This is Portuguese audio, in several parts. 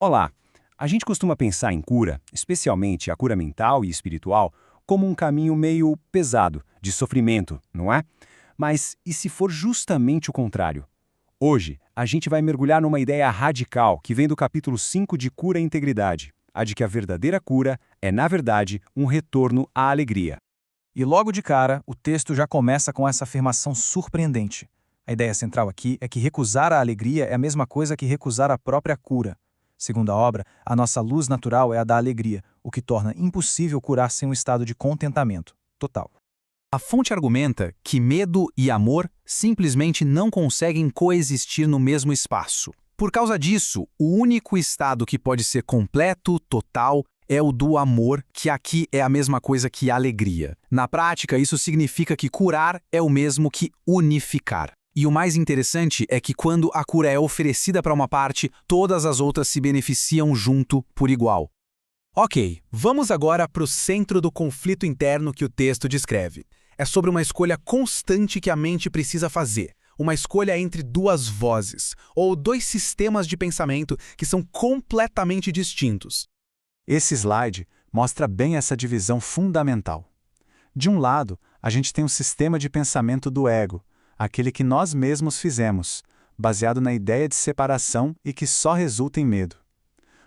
Olá! A gente costuma pensar em cura, especialmente a cura mental e espiritual, como um caminho meio pesado, de sofrimento, não é? Mas e se for justamente o contrário? Hoje, a gente vai mergulhar numa ideia radical que vem do capítulo 5 de Cura e Integridade, a de que a verdadeira cura é, na verdade, um retorno à alegria. E logo de cara, o texto já começa com essa afirmação surpreendente. A ideia central aqui é que recusar a alegria é a mesma coisa que recusar a própria cura. Segundo a obra, a nossa luz natural é a da alegria, o que torna impossível curar sem um estado de contentamento total. A fonte argumenta que medo e amor simplesmente não conseguem coexistir no mesmo espaço. Por causa disso, o único estado que pode ser completo, total, é o do amor, que aqui é a mesma coisa que alegria. Na prática, isso significa que curar é o mesmo que unificar. E o mais interessante é que quando a cura é oferecida para uma parte, todas as outras se beneficiam junto por igual. Ok, vamos agora para o centro do conflito interno que o texto descreve. É sobre uma escolha constante que a mente precisa fazer. Uma escolha entre duas vozes, ou dois sistemas de pensamento que são completamente distintos. Esse slide mostra bem essa divisão fundamental. De um lado, a gente tem o sistema de pensamento do ego, aquele que nós mesmos fizemos, baseado na ideia de separação e que só resulta em medo.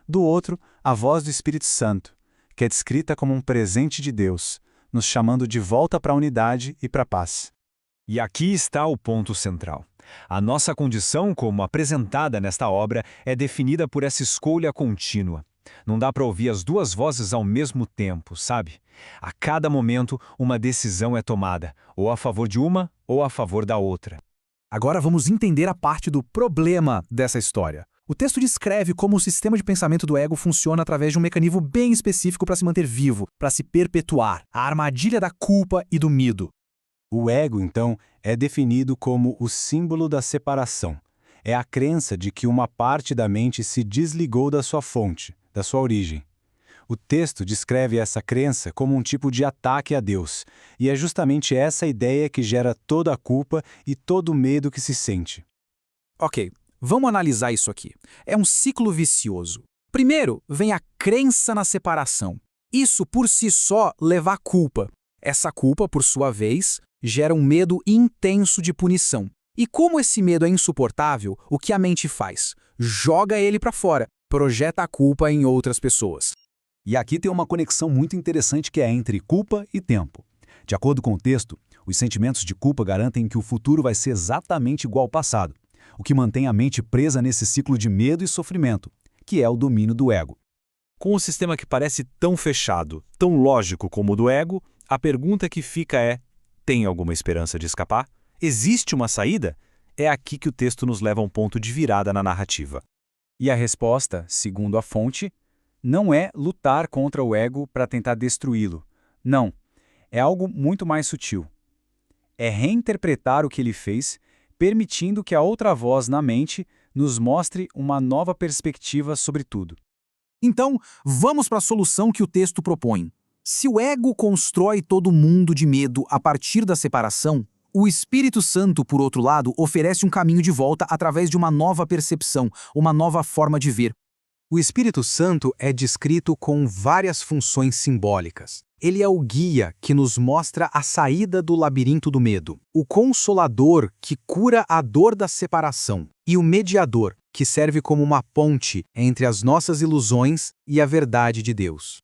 Do outro, a voz do Espírito Santo, que é descrita como um presente de Deus, nos chamando de volta para a unidade e para a paz. E aqui está o ponto central. A nossa condição, como apresentada nesta obra, é definida por essa escolha contínua. Não dá para ouvir as duas vozes ao mesmo tempo, sabe? A cada momento, uma decisão é tomada, ou a favor de uma ou a favor da outra. Agora vamos entender a parte do problema dessa história. O texto descreve como o sistema de pensamento do ego funciona através de um mecanismo bem específico para se manter vivo, para se perpetuar, a armadilha da culpa e do medo. O ego, então, é definido como o símbolo da separação. É a crença de que uma parte da mente se desligou da sua fonte, da sua origem. O texto descreve essa crença como um tipo de ataque a Deus, e é justamente essa ideia que gera toda a culpa e todo o medo que se sente. Ok, vamos analisar isso aqui. É um ciclo vicioso. Primeiro, vem a crença na separação. Isso por si só leva à culpa. Essa culpa, por sua vez, gera um medo intenso de punição. E como esse medo é insuportável, o que a mente faz? Joga ele para fora, projeta a culpa em outras pessoas. E aqui tem uma conexão muito interessante que é entre culpa e tempo. De acordo com o texto, os sentimentos de culpa garantem que o futuro vai ser exatamente igual ao passado, o que mantém a mente presa nesse ciclo de medo e sofrimento, que é o domínio do ego. Com um sistema que parece tão fechado, tão lógico como o do ego, a pergunta que fica é: tem alguma esperança de escapar? Existe uma saída? É aqui que o texto nos leva a um ponto de virada na narrativa. E a resposta, segundo a fonte, não é lutar contra o ego para tentar destruí-lo. Não, é algo muito mais sutil. É reinterpretar o que ele fez, permitindo que a outra voz na mente nos mostre uma nova perspectiva sobre tudo. Então, vamos para a solução que o texto propõe. Se o ego constrói todo mundo de medo a partir da separação, o Espírito Santo, por outro lado, oferece um caminho de volta através de uma nova percepção, uma nova forma de ver. O Espírito Santo é descrito com várias funções simbólicas. Ele é o guia que nos mostra a saída do labirinto do medo, o consolador que cura a dor da separação e o mediador que serve como uma ponte entre as nossas ilusões e a verdade de Deus.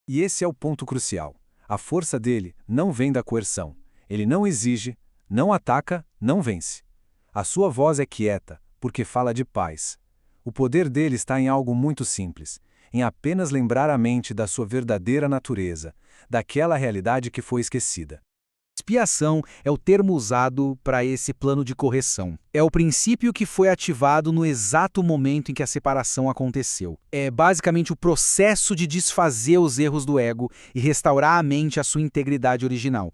E esse é o ponto crucial. A força dele não vem da coerção. Ele não exige, não ataca, não vence. A sua voz é quieta, porque fala de paz. O poder dele está em algo muito simples, em apenas lembrar a mente da sua verdadeira natureza, daquela realidade que foi esquecida. Expiação é o termo usado para esse plano de correção. É o princípio que foi ativado no exato momento em que a separação aconteceu. É basicamente o processo de desfazer os erros do ego e restaurar a mente à sua integridade original.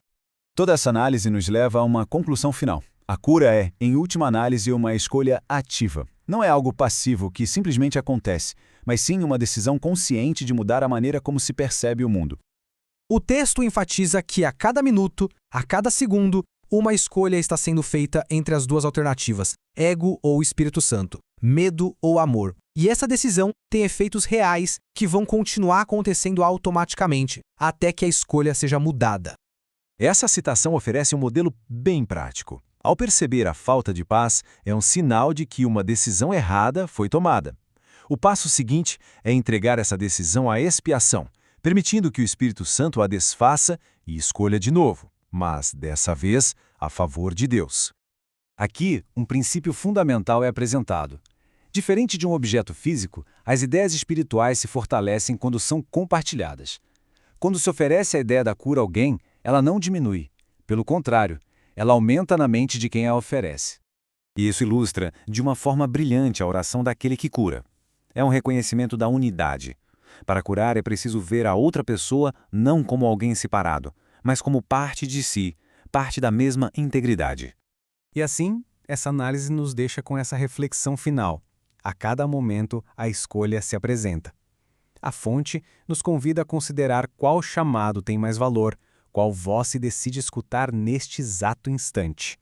Toda essa análise nos leva a uma conclusão final. A cura é, em última análise, uma escolha ativa. Não é algo passivo que simplesmente acontece, mas sim uma decisão consciente de mudar a maneira como se percebe o mundo. O texto enfatiza que a cada minuto, a cada segundo, uma escolha está sendo feita entre as duas alternativas, ego ou Espírito Santo, medo ou amor. E essa decisão tem efeitos reais que vão continuar acontecendo automaticamente, até que a escolha seja mudada. Essa citação oferece um modelo bem prático. Ao perceber a falta de paz, é um sinal de que uma decisão errada foi tomada. O passo seguinte é entregar essa decisão à expiação, permitindo que o Espírito Santo a desfaça e escolha de novo, mas, dessa vez, a favor de Deus. Aqui, um princípio fundamental é apresentado. Diferente de um objeto físico, as ideias espirituais se fortalecem quando são compartilhadas. Quando se oferece a ideia da cura a alguém, ela não diminui. Pelo contrário, ela aumenta na mente de quem a oferece. E isso ilustra, de uma forma brilhante, a oração daquele que cura. É um reconhecimento da unidade. Para curar é preciso ver a outra pessoa não como alguém separado, mas como parte de si, parte da mesma integridade. E assim, essa análise nos deixa com essa reflexão final. A cada momento, a escolha se apresenta. A fonte nos convida a considerar qual chamado tem mais valor, qual voz se decide escutar neste exato instante.